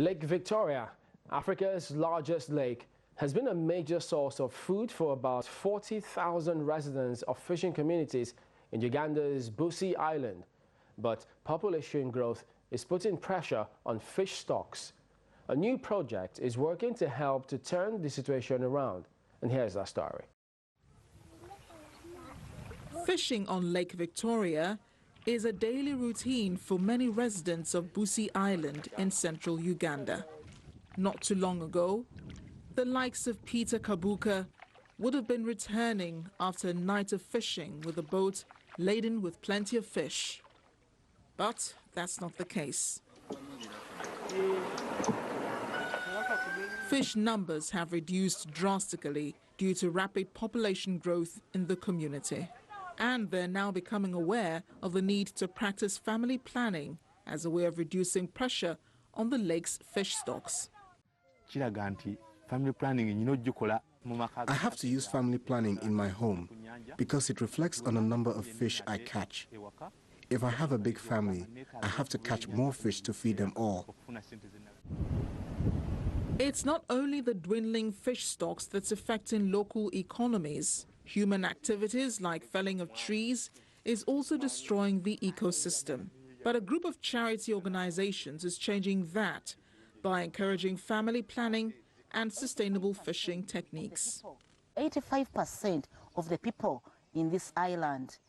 Lake Victoria, Africa's largest lake, has been a major source of food for about 40,000 residents of fishing communities in Uganda's Busi Island. But population growth is putting pressure on fish stocks. A new project is working to help to turn the situation around. And here's our story. Fishing on Lake Victoria is a daily routine for many residents of Busi Island in central Uganda. Not too long ago, the likes of Peter Kabuka would have been returning after a night of fishing with a boat laden with plenty of fish. But that's not the case. Fish numbers have reduced drastically due to rapid population growth in the community. And they're now becoming aware of the need to practice family planning as a way of reducing pressure on the lake's fish stocks. I have to use family planning in my home because it reflects on the number of fish I catch. If I have a big family, I have to catch more fish to feed them all. It's not only the dwindling fish stocks that's affecting local economies. Human activities like felling of trees is also destroying the ecosystem. But a group of charity organizations is changing that by encouraging family planning and sustainable fishing techniques. 85% of the people in this island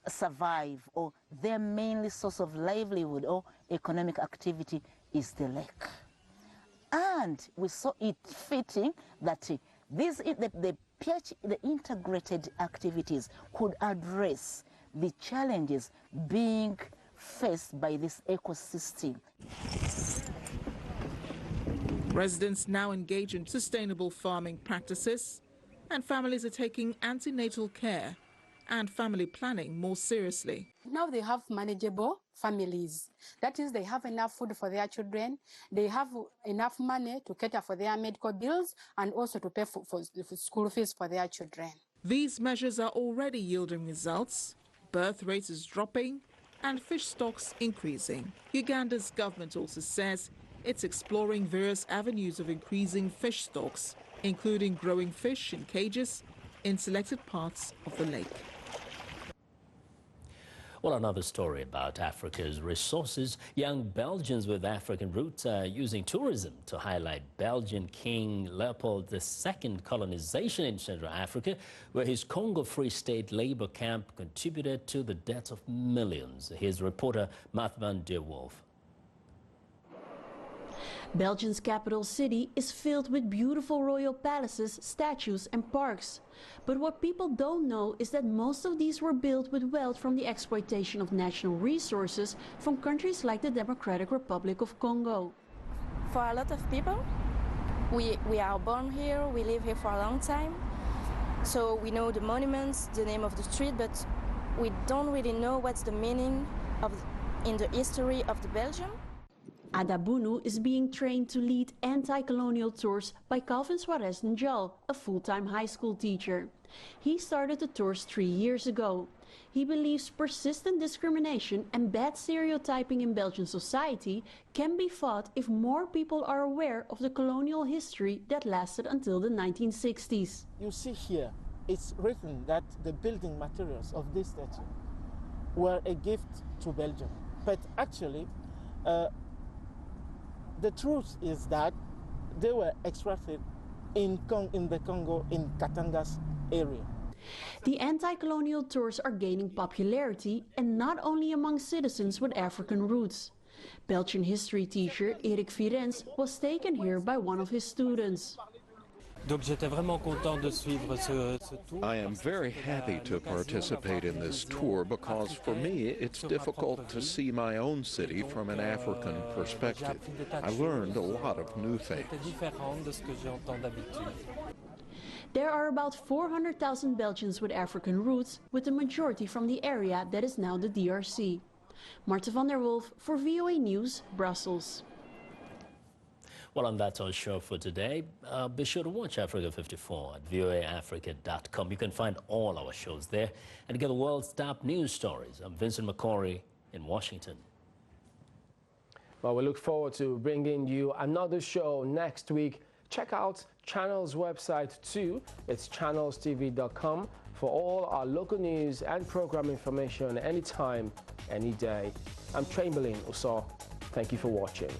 survive, or their mainly source of livelihood or economic activity is the lake. And we saw it fitting that the integrated activities could address the challenges being faced by this ecosystem. Residents now engage in sustainable farming practices, and families are taking antenatal care and family planning more seriously. Now they have manageable families. That is, they have enough food for their children, they have enough money to cater for their medical bills and also to pay for school fees for their children. These measures are already yielding results. Birth rate is dropping and fish stocks increasing. Uganda's government also says it's exploring various avenues of increasing fish stocks, including growing fish in cages in selected parts of the lake. Well, another story about Africa's resources. Young Belgians with African roots are using tourism to highlight Belgian King Leopold II colonization in Central Africa, where his Congo Free State labor camp contributed to the deaths of millions. Here's reporter Mathman De Wolf. Belgium's capital city is filled with beautiful royal palaces, statues and parks. But what people don't know is that most of these were built with wealth from the exploitation of national resources from countries like the Democratic Republic of Congo. For a lot of people, we are born here, we live here for a long time. So we know the monuments, the name of the street, but we don't really know what's the meaning in the history of the Belgium. Adabunu is being trained to lead anti-colonial tours by Calvin Suarez Njal, a full-time high school teacher. He started the tours 3 years ago. He believes persistent discrimination and bad stereotyping in Belgian society can be fought if more people are aware of the colonial history that lasted until the 1960s. You see here, it's written that the building materials of this statue were a gift to Belgium. But actually, the truth is that they were extracted in the Congo, in Katanga's area. The anti-colonial tours are gaining popularity, and not only among citizens with African roots. Belgian history teacher Erik Virens was taken here by one of his students. I am very happy to participate in this tour because for me it's difficult to see my own city from an African perspective. I learned a lot of new things. There are about 400,000 Belgians with African roots, with the majority from the area that is now the DRC. Marta van der Wolf for VOA News, Brussels. Well, and that's our show for today. Be sure to watch Africa 54 at voaafrica.com. You can find all our shows there and get the world's top news stories. I'm Vincent McCory in Washington. Well, we look forward to bringing you another show next week. Check out Channel's website too. It's channelstv.com for all our local news and program information anytime, any day. I'm Chamberlain Uso. Thank you for watching.